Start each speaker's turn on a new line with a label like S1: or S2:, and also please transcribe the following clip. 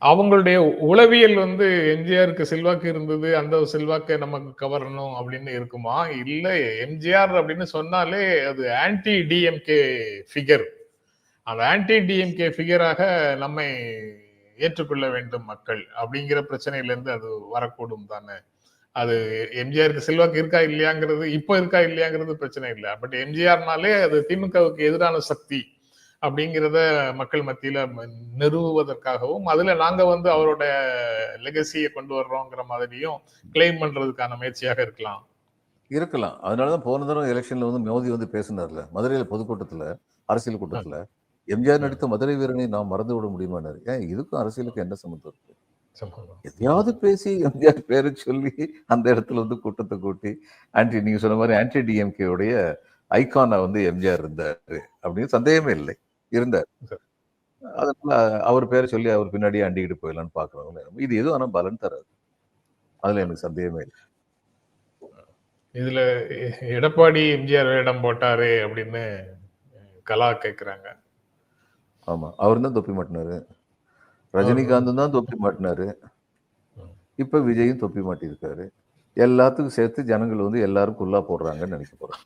S1: அவங்களுடைய உளவியல் வந்து எம்ஜிஆருக்கு செல்வாக்கு இருந்தது. அந்த செல்வாக்க நமக்கு கவரணும் அப்படின்னு இருக்குமா? இல்ல எம்ஜிஆர் அப்படின்னு சொன்னாலே அது ஆன்டி டிஎம்கே ஃபிகர். அந்த ஆன்டி டிஎம்கே ஃபிகராக நம்மை ஏற்றுக்கொள்ள வேண்டும் மக்கள். அப்படிங்கிற பிரச்சனையிலிருந்து அது வரக்கூடும் தானே! அது எம்ஜிஆருக்கு செல்வாக்கு இருக்கா இல்லையாங்கிறது இப்ப இருக்கா இல்லையாங்கிறது பிரச்சனை இல்ல. பட் எம்ஜிஆர்னாலே அது திமுகவுக்கு எதிரான சக்தி அப்படிங்கிறத மக்கள் மத்தியில நிறுவுவதற்காகவும், அதுல நாங்க வந்து அவரோட லெகசிய கொண்டு வர்றோங்கிற மாதிரியும் கிளைம் பண்றதுக்கான முயற்சியாக இருக்கலாம்.
S2: இருக்கலாம். அதனால தான் போன தடவ எலக்ஷன்ல வந்து மோடி வந்து பேசினார்ல. மதுரையில பொதுக்கூட்டத்துல, அரசியல் கூட்டத்துல. எம்ஜிஆர்
S1: ம்.
S2: நடித்த மதுரை வீரனை நாம் மறந்து விட முடியுமான்னாரு. ஏன் இதுக்கும் அரசியலுக்கும் என்ன சம்மந்தம் இருக்கு?
S1: சம்பவம்.
S2: எதையாவது பேசி எம்ஜிஆர் பேரை சொல்லி அந்த இடத்துல வந்து கூட்டத்தை கூட்டி நீங்க சொன்ன மாதிரி ஆன்டி டிஎம்கே உடைய ஐகானா வந்து எம்ஜிஆர் இருந்தாரு அப்படின்னு சந்தேகமே இல்லை, இருந்தார்.
S1: சரி.
S2: அதனால அவர் பேரை சொல்லி அவர் பின்னாடியே அண்டிக்கிட்டு போயிடலாம்னு பாக்குறவங்க இது எதுவும் ஆனா பலன் தராது. அதுல எனக்கு சந்தேகமே இல்லை.
S1: இதுல எடப்பாடி எம்ஜிஆர் வேடம் போட்டாரு அப்படின்னு கலா கேக்குறாங்க.
S2: ஆமா, அவர் தான் தொப்பி மாட்டினாரு.
S1: அவர்
S2: ரஜினிகாந்தும் தான் தொப்பி மாட்டினாரு.
S1: ம்.
S2: இப்ப விஜயும் தொப்பி மாட்டியிருக்காரு. எல்லாத்துக்கும் சேர்த்து ஜனங்கள் வந்து எல்லாரும் குல்லா போடுறாங்கன்னு நினைக்க போறாங்க.